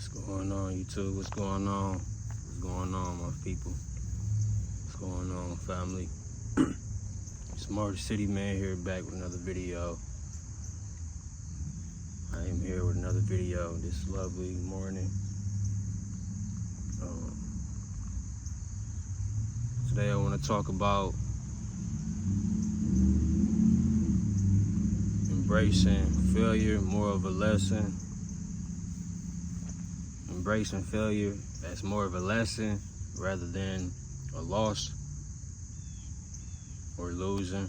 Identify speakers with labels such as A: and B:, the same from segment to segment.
A: What's going on, YouTube? What's going on? What's going on, my people? What's going on, family? Smart City Man here, back with another video. I am here with another video this lovely morning. Today I want to talk about embracing failure, more of a lesson. Embracing failure as more of a lesson rather than a loss or losing,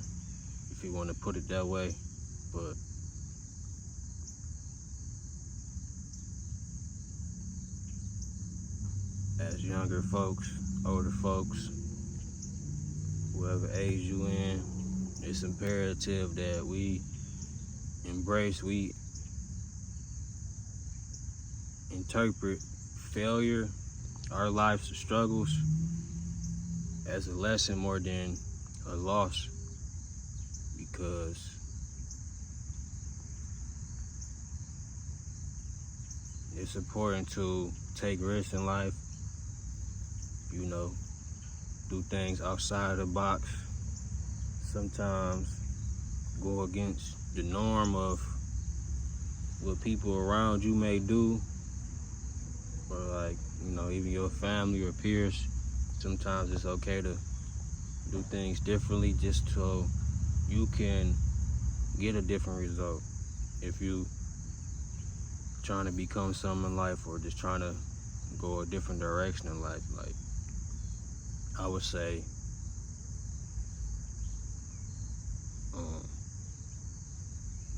A: if you want to put it that way. But as younger folks, older folks, whoever age you in, it's imperative that we interpret failure, our life's struggles, as a lesson more than a loss, because it's important to take risks in life, do things outside of the box, sometimes go against the norm of what people around you may do, or even your family or peers. Sometimes it's okay to do things differently just so you can get a different result. If you trying to become something in life, or just trying to go a different direction in life, like I would say,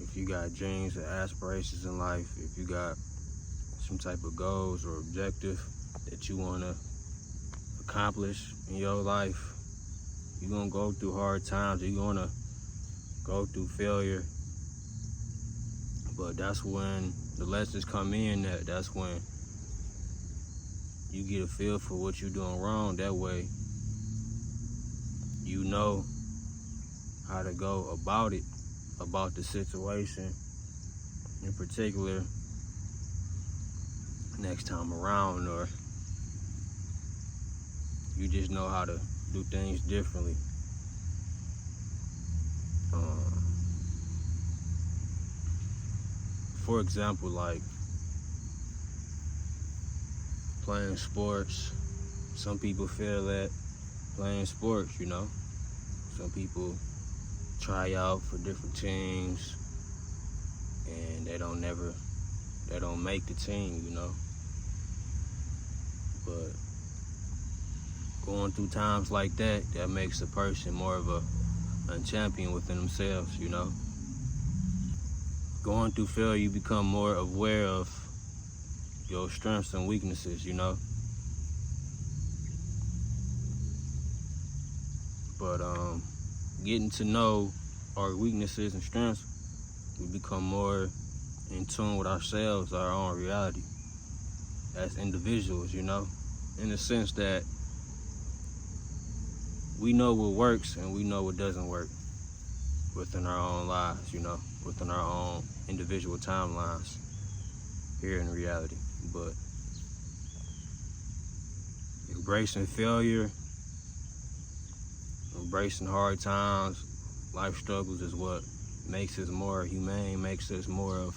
A: if you got dreams and aspirations in life, if you got some type of goals or objective that you want to accomplish in your life, you're going to go through hard times, you're going to go through failure. But that's when the lessons come in, that's when you get a feel for what you're doing wrong. That way, you know how to go about it, about the situation in particular next time around, or you just know how to do things differently. For example, like playing sports. Some people feel that playing sports, some people try out for different teams and they don't make the team, But going through times like that makes a person more of a champion within themselves, Going through failure, you become more aware of your strengths and weaknesses, But getting to know our weaknesses and strengths, we become more in tune with ourselves, our own reality as individuals, in the sense that we know what works and we know what doesn't work within our own lives, within our own individual timelines here in reality. But embracing failure, embracing hard times, life struggles is what makes us more humane, makes us more of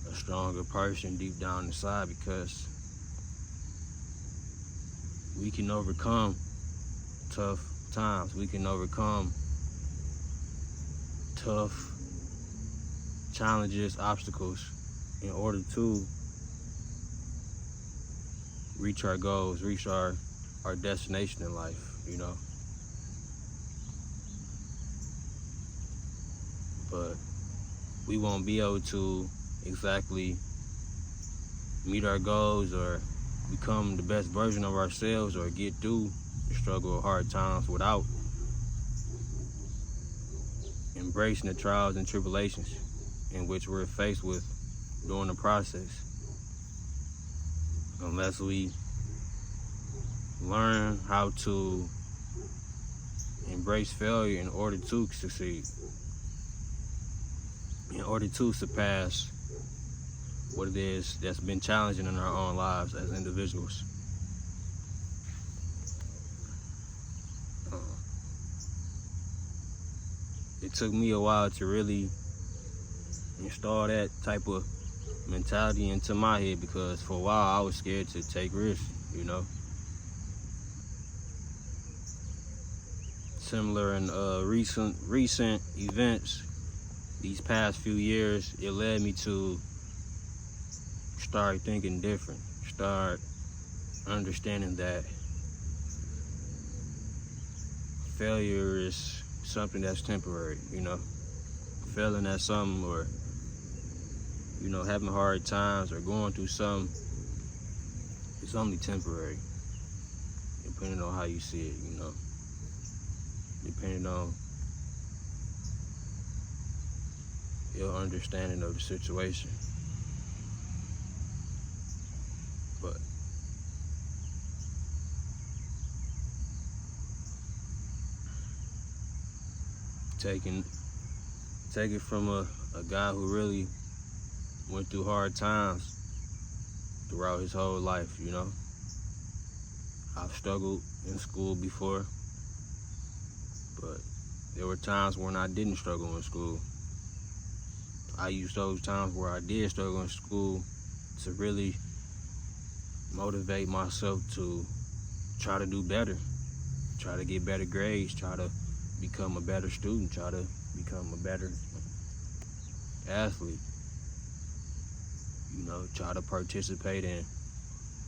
A: a stronger person deep down inside, because we can overcome tough times. We can overcome tough challenges, obstacles, in order to reach our goals, reach our destination in life, But we won't be able to exactly meet our goals or become the best version of ourselves or get through the struggle of hard times without embracing the trials and tribulations in which we're faced with during the process. Unless we learn how to embrace failure in order to succeed, in order to surpass what it is that's been challenging in our own lives as individuals. It took me a while to really install that type of mentality into my head, because for a while I was scared to take risks, you know. Similar in recent events, these past few years, it led me to start thinking different, start understanding that failure is something that's temporary, you know. Failing at something, or, you know, having hard times or going through something, it's only temporary, depending on how you see it, you know. Depending on your understanding of the situation. But take it from a guy who really went through hard times throughout his whole life, you know. I've struggled in school before, but there were times when I didn't struggle in school. I used those times where I did struggle in school to really motivate myself to try to do better, try to get better grades, try to become a better student, try to become a better athlete, you know, try to participate in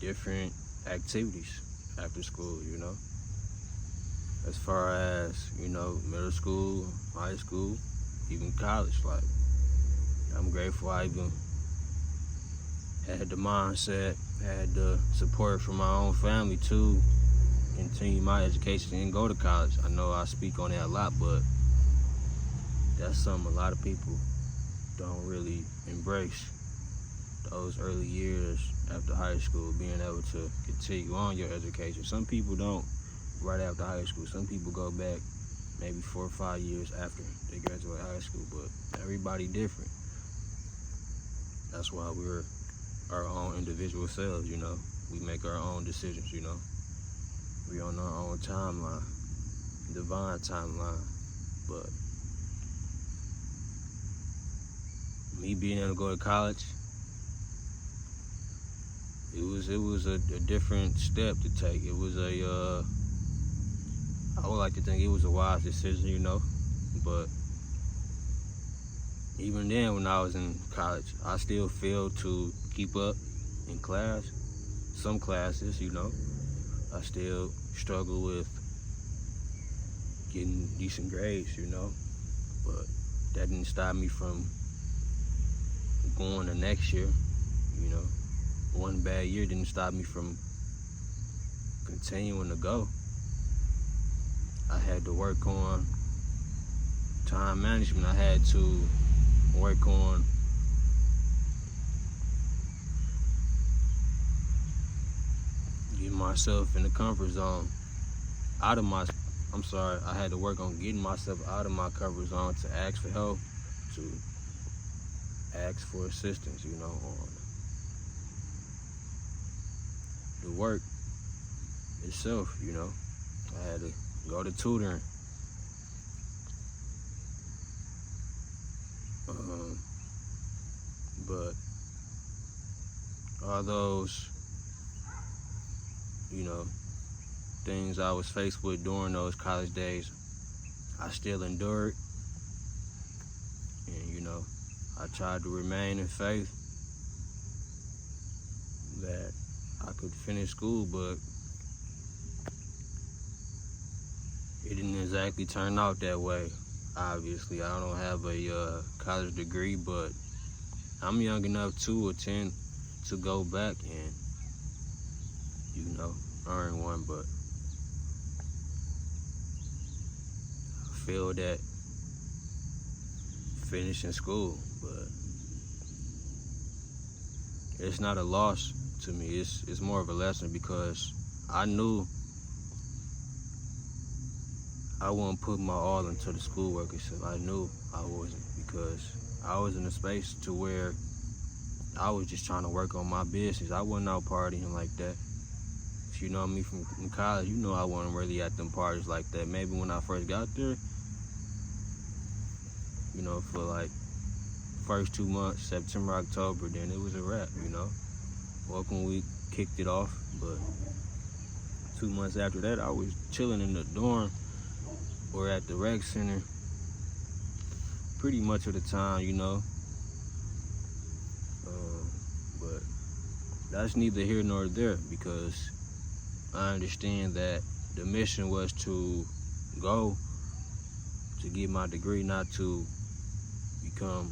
A: different activities after school, you know. As far as, you know, middle school, high school, even college, like, I'm grateful I even had the mindset, had the support from my own family to continue my education and go to college. I know I speak on that a lot, but that's something a lot of people don't really embrace. Those early years after high school, being able to continue on your education. Some people don't right after high school. Some people go back maybe 4 or 5 years after they graduate high school, but everybody different. That's why we're our own individual selves, you know. We make our own decisions, you know. We on our own timeline, divine timeline. But me being able to go to college, it was a different step to take. It was I would like to think it was a wise decision, you know. But even then, when I was in college, I still failed to keep up in class. Some classes, you know, I still struggle with getting decent grades, you know. But that didn't stop me from going the next year, you know. One bad year didn't stop me from continuing to go. I had to work on time management. I had to work on getting myself in the comfort zone. I had to work on getting myself out of my comfort zone to ask for help, to ask for assistance, you know, on the work itself, you know. I had to go to tutoring. But all those, you know, things I was faced with during those college days, I still endured. And, you know, I tried to remain in faith that I could finish school, but it didn't exactly turn out that way. Obviously, I don't have a college degree, but I'm young enough to go back and, you know, earn one. But I feel that finishing school, but it's not a loss to me. It's more of a lesson, because I knew I wouldn't put my all into the schoolwork itself. I knew I wasn't, because I was in a space to where I was just trying to work on my business. I wasn't out partying like that. If you know me from college, you know I wasn't really at them parties like that. Maybe when I first got there, you know, for like first 2 months, September, October, then it was a wrap, you know. Welcome week kicked it off, but 2 months after that, I was chilling in the dorm or at the rec center pretty much of the time, you know. But that's neither here nor there, because I understand that the mission was to go to get my degree, not to become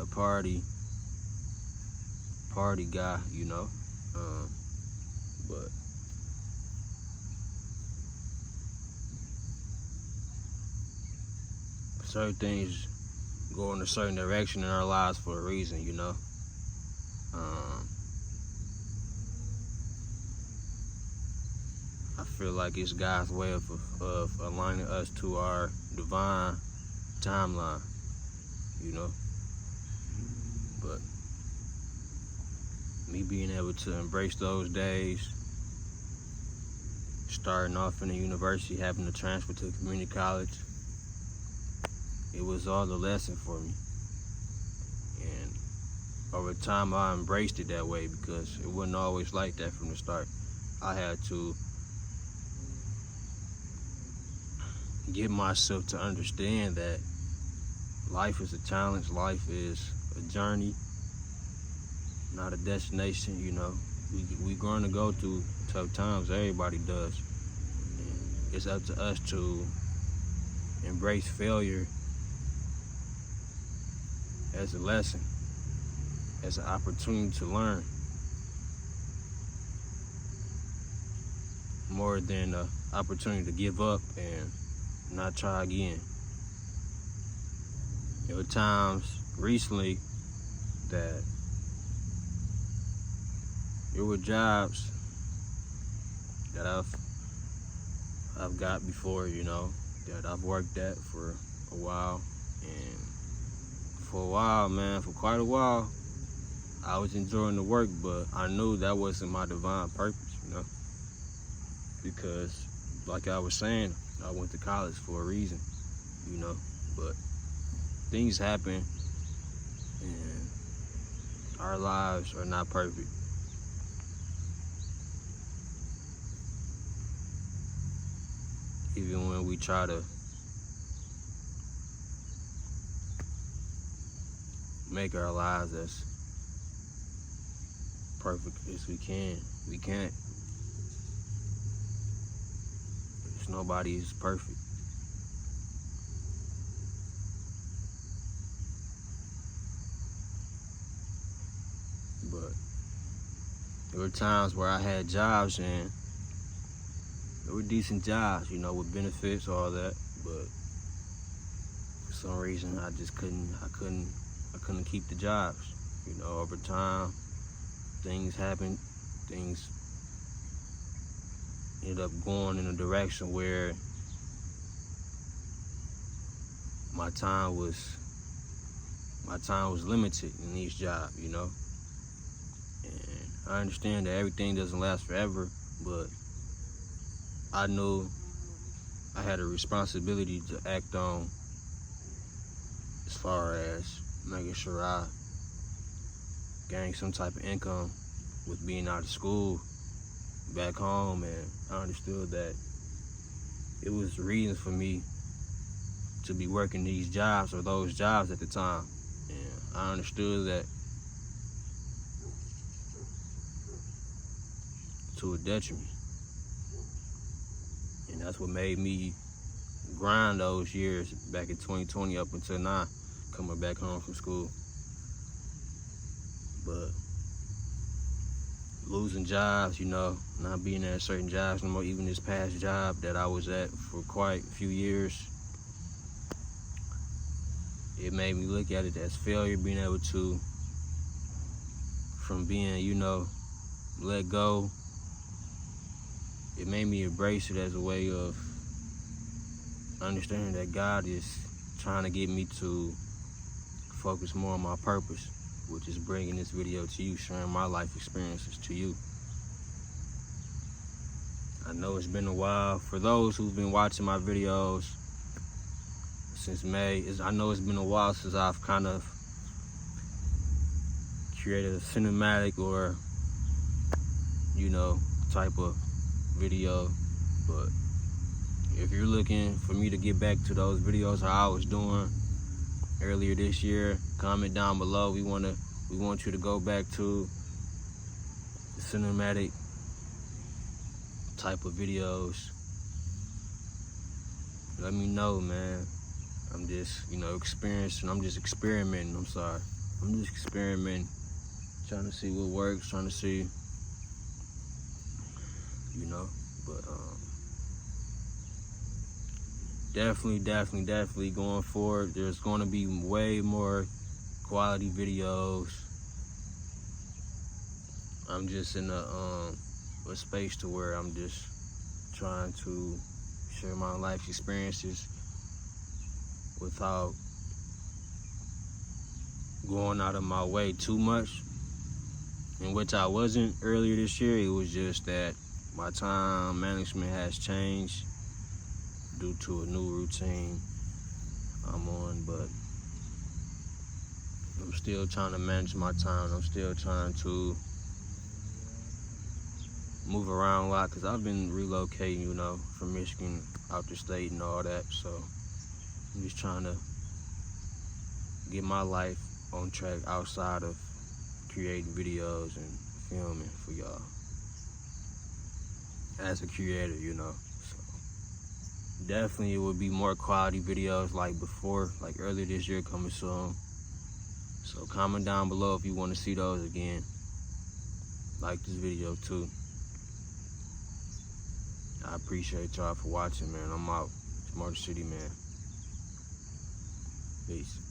A: a party guy, you know. But certain things go in a certain direction in our lives for a reason, you know. I feel like it's God's way of aligning us to our divine timeline, you know. But me being able to embrace those days, starting off in the university, having to transfer to community college, it was all a lesson for me. And over time, I embraced it that way, because it wasn't always like that from the start. I had to get myself to understand that life is a challenge, life is a journey, not a destination, you know. We're going to go through tough times, everybody does. And it's up to us to embrace failure as a lesson, as an opportunity to learn, more than an opportunity to give up and not try again. There were times recently that there were jobs that I've got before, you know, that I've worked at for a while. And for a while, man, for quite a while, I was enjoying the work, but I knew that wasn't my divine purpose, you know. Because, like I was saying, I went to college for a reason, you know. But things happen, and our lives are not perfect. Even when we try to make our lives as perfect as we can't. Because nobody is perfect. But there were times where I had jobs, and they were decent jobs, you know, with benefits, all that. But for some reason, I just couldn't keep the jobs. You know, over time, things happened. Things ended up going in a direction where my time was limited in each job, you know. And I understand that everything doesn't last forever, but I knew I had a responsibility to act on, as far as making sure I gained some type of income with being out of school back home. And I understood that it was the reason for me to be working these jobs, or those jobs at the time. And I understood that to a detriment. And that's what made me grind those years back in 2020 up until now, coming back home from school. But losing jobs, you know, not being at certain jobs no more, even this past job that I was at for quite a few years, it made me look at it as failure, being able to, from being, you know, let go. It made me embrace it as a way of understanding that God is trying to get me to focus more on my purpose. with just bringing this video to you, sharing my life experiences to you. I know it's been a while. For those who've been watching my videos since May, I know it's been a while since I've kind of created a cinematic or, you know, type of video. But if you're looking for me to get back to those videos how I was doing earlier this year, comment down below. We want you to go back to the cinematic type of videos. Let me know, man. I'm just, I'm just experimenting. I'm just experimenting, trying to see what works, trying to see, but definitely going forward, there's going to be way more quality videos. I'm just in a space to where I'm just trying to share my life experiences without going out of my way too much, in which I wasn't earlier this year. It was just that my time management has changed due to a new routine I'm on, but I'm still trying to manage my time. I'm still trying to move around a lot because I've been relocating, from Michigan out the state and all that. So I'm just trying to get my life on track outside of creating videos and filming for y'all as a creator, So definitely it would be more quality videos like before, like earlier this year, coming soon. So comment down below if you want to see those again. Like this video too. I appreciate y'all for watching, man. I'm out. It's Motor City, man. Peace.